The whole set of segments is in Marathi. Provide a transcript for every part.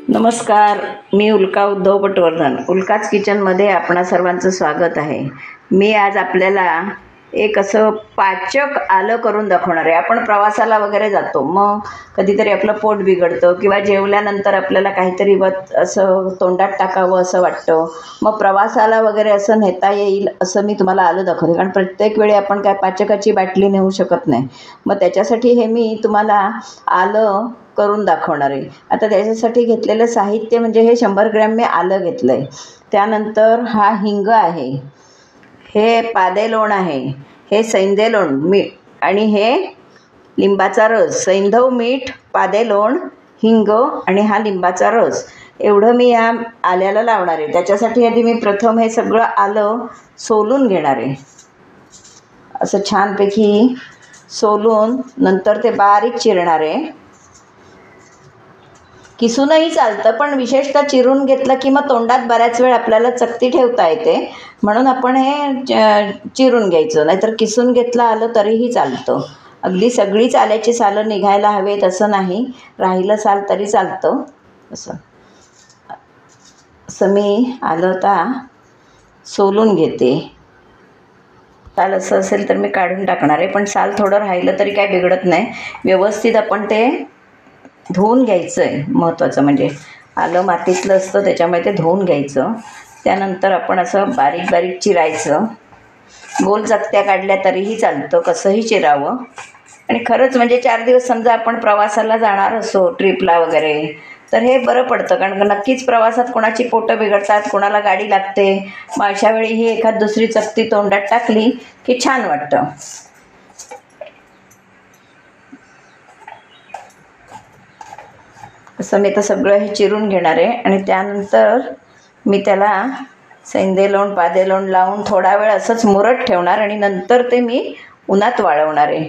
नमस्कार, मी उल्का उद्धव पटवर्धन. उल्काच किचनमध्ये आपणा सर्वांचं स्वागत आहे. मी आज आपल्याला एक असं पाचक आलं करून दाखवणार आहे. आपण प्रवासाला वगैरे जातो, मग कधीतरी आपलं पोट बिघडतं किंवा जेवल्यानंतर आपल्याला काहीतरी असं तोंडात टाकावं असं वाटतं. मग प्रवासाला वगैरे असं नेता येईल असं मी तुम्हाला आलं दाखवते, कारण प्रत्येक वेळी आपण काय पाचकाची बाटली नेऊ शकत नाही. मग त्याच्यासाठी हे मी तुम्हाला आलं करून दाखवणार आहे. आता त्याच्यासाठी घेतलेलं साहित्य म्हणजे हे 100 ग्रॅम मी आलं घेतलं आहे. त्यानंतर हा हिंग आहे, हे पादेलोण आहे, हे सैंधव मीठ आणि हे लिंबाचा रस. सैंधव, मीठ, पादेलोण, हिंग आणि हा लिंबाचा रस एवढं मी या आल्याला लावणार आहे. त्याच्यासाठी आधी मी प्रथम हे सगळं आलं सोलून घेणार आहे. असं छानपैकी सोलून नंतर ते बारीक चिरणार आहे. किसूनही चालतं, पण विशेषतः चिरून घेतलं की मग तोंडात बऱ्याच वेळ आपल्याला चकती ठेवता येते, म्हणून आपण हे चिरून घ्यायचं. नाहीतर किसून घेतलं आलं तरीही चालतं. अगदी सगळीच आल्याची सालं निघायला हवेत असं नाही, राहिलं साल तरी चालतं. असं मी आलं आता सोलून घेते. साल असं असेल तर मी काढून टाकणार आहे, पण साल थोडं राहिलं तरी काय बिघडत नाही. व्यवस्थित आपण ते धुवून घ्यायचं आहे. महत्त्वाचं म्हणजे आलं मातीतलं असतं, त्याच्यामुळे ते धुवून घ्यायचं. त्यानंतर आपण असं बारीक बारीक चिरायचं. गोल चकत्या काढल्या तरीही चालतं, कसंही चिरावं. आणि खरंच म्हणजे 4 दिवस समजा आपण प्रवासाला जाणार असो, ट्रिपला वगैरे, तर हे बरं पडतं. कारण नक्कीच प्रवासात कोणाची पोटं बिघडतात, कोणाला गाडी लागते. मग अशा वेळी ही एखाद दुसरी चकती तोंडात टाकली की छान वाटतं. असं मी तर सगळं हे चिरून घेणार आहे. आणि त्यानंतर मी त्याला सैंधव, पादेलोण लावून थोडा वेळ असंच मुरत ठेवणार आणि नंतर ते मी उन्हात वाळवणार आहे.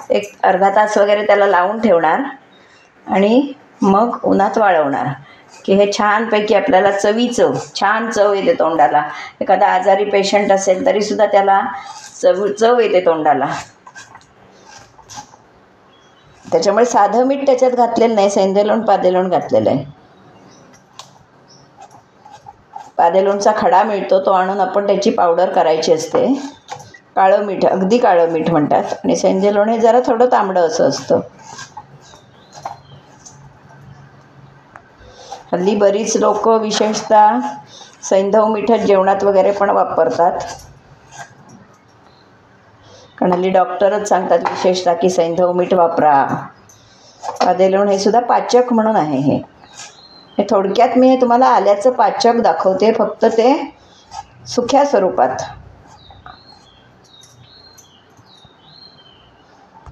एक अर्धा तास वगैरे त्याला लावून ठेवणार आणि मग उन्हात वाळवणार की हे छानपैकी आपल्याला चवीचं छान चव येते तोंडाला. एखादा आजारी पेशंट असेल तरीसुद्धा त्याला चव येते तोंडाला. त्याच्यामुळे साधं मीठ त्याच्यात घातलेलं नाही, सैंधव, पादेलोण घातलेलं आहे. पादेलोणचा खडा मिळतो, तो आणून आपण त्याची पावडर करायची असते. काळं मीठ, अगदी काळं मीठ म्हणतात. आणि सैंधव हे जरा थोडं तांबडं असं असतं. हल्ली बरीच लोक विशेषतः सैंधव मीठच जेवणात वगैरे पण वापरतात, कारण हल्ली डॉक्टरच सांगतात विशेषतः की सैंधव मीठ वापरा. पादेलोण हे सुद्धा पाचक म्हणून आहे. हे थोडक्यात मी हे तुम्हाला आल्याचं पाचक दाखवते, फक्त ते सुक्या स्वरूपात.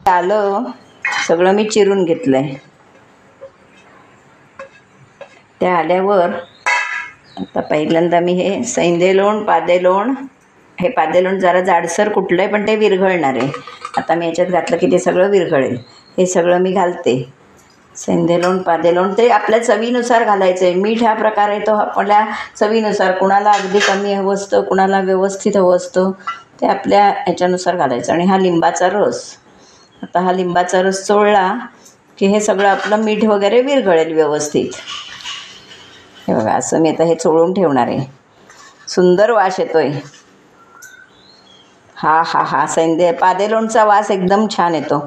आलं सगळं मी चिरून घेतलं आहे. त्या आल्यावर आता पहिल्यांदा मी हे सैंधव, पादेलोण, हे पादेलोण जरा जाडसर कुठलं आहे पण ते विरघळणार आहे. आता मी याच्यात घातलं की ते सगळं विरघळेल. हे सगळं मी घालते. सैंधव, पादेलोण ते आपल्या चवीनुसार घालायचं आहे. मीठ हा प्रकार आहे तो आपल्या चवीनुसार, कुणाला अगदी कमी हवं असतं, कुणाला व्यवस्थित हवं असतं, ते आपल्या ह्याच्यानुसार घालायचं. आणि हा लिंबाचा रस, आता हा लिंबाचा रस चोळला की हे सगळं आपलं मीठ वगैरे विरघळेल व्यवस्थित. हे बघा, असं मी आता हे चोळून ठेवणार आहे. सुंदर वास येतो आहे. हा हा हा पादेलोणचा वास एकदम छान येतो.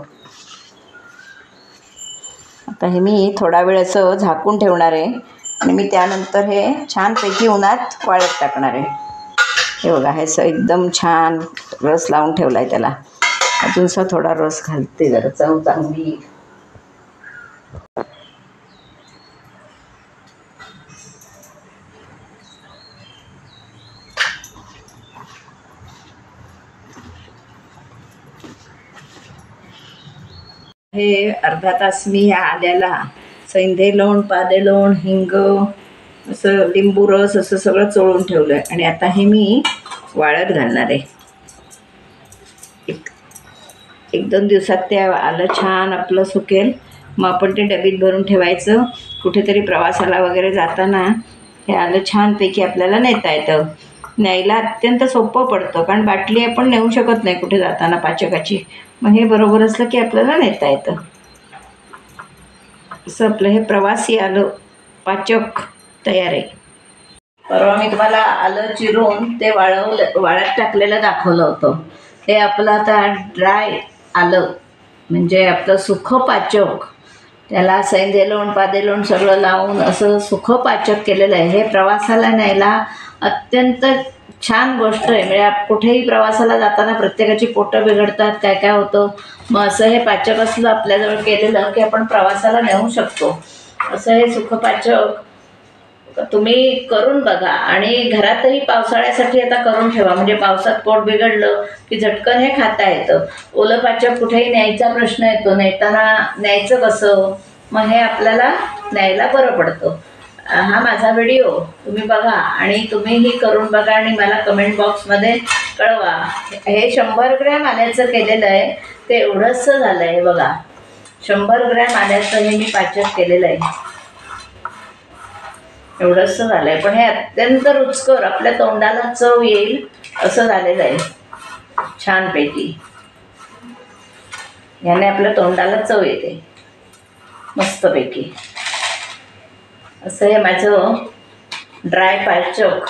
आता हे मी थोडा वेळ असं झाकून ठेवणार आहे आणि मी त्यानंतर हे छानपैकी उन्हात वाळत टाकणार आहे. हे बघा, हे एकदम छान रस लावून ठेवला आहे त्याला. अजूनसा थोडा रस घालते, जरा चव चांगली. हे अर्धा तास मी ह्या आल्याला सैंधव, पादेलोण, हिंग, असं लिंबू रस असं सगळं चोळून ठेवलं आहे. आणि आता हे मी वाळत घालणार आहे. 1-2 दिवसात ते आलं छान आपलं सुकेल. मग आपण ते डबीत भरून ठेवायचं. कुठेतरी प्रवासाला वगैरे जाताना हे आलं छानपैकी आपल्याला नेता येतं. न्यायला अत्यंत सोपं पडतं, कारण बाटली आपण नेऊ शकत नाही कुठे जाताना पाचकाची. मग हे बरोबर असलं की आपल्याला नेता येतं. असं आपलं हे प्रवासी आलं पाचक तयार आहे. परवा मी तुम्हाला आलं चिरून ते वाळत टाकलेलं दाखवलं होतं. हे आपलं आता ड्राय आलं म्हणजे आपलं सुखं पाचक. त्याला सैंधे लोण पादे लोण सगळं लावून असं सुखं पाचक केलेलं आहे. हे प्रवासाला न्यायला अत्यंत छान गोष्ट आहे. म्हणजे कुठेही प्रवासाला जाताना प्रत्येकाची पोटं बिघडतात, काय काय होतं. मग असं हे पाचक असलं आपल्याजवळ केलेलं की आपण प्रवासाला नेऊ शकतो. असं हे सुखं पाचक तुम्ही करून बघा आणि घरातही पावसाळ्यासाठी आता करून ठेवा. म्हणजे पावसात पोट बिघडलं की झटकन हे खाता येतं. ओलं पाचक कुठेही न्यायचा प्रश्न येतो, न्यायचं कसं, मग हे आपल्याला न्यायला बरं पडतं. हा माझा व्हिडिओ तुम्ही बघा आणि तुम्हीही करून बघा आणि मला कमेंट बॉक्समध्ये कळवा. हे 100 ग्रॅम आल्याचं केलेलं आहे. ते एवढंसं झालं आहे बघा. 100 ग्रॅम आल्याचं हे मी पाचक केलेलं आहे. एवढंसं झालं आहे, पण हे अत्यंत रुचकर, आपल्या तोंडाला चव येईल असं झालेलं आहे. छानपैकी याने आपल्या तोंडाला चव येते मस्तपैकी. असं हे माझं ड्राय पाचक,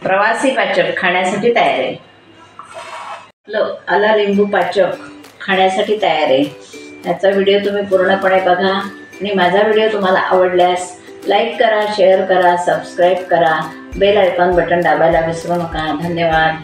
प्रवासी पाचक खाण्यासाठी तयार आहे. आला लिंबू पाचक खाण्यासाठी तयार आहे. याचा व्हिडिओ तुम्ही पूर्णपणे बघा आणि माझा व्हिडिओ तुम्हाला आवडल्यास लाईक करा, शेअर करा, सबस्क्राईब करा, बेल आयकॉन बटन दाबायला विसरू नका. धन्यवाद.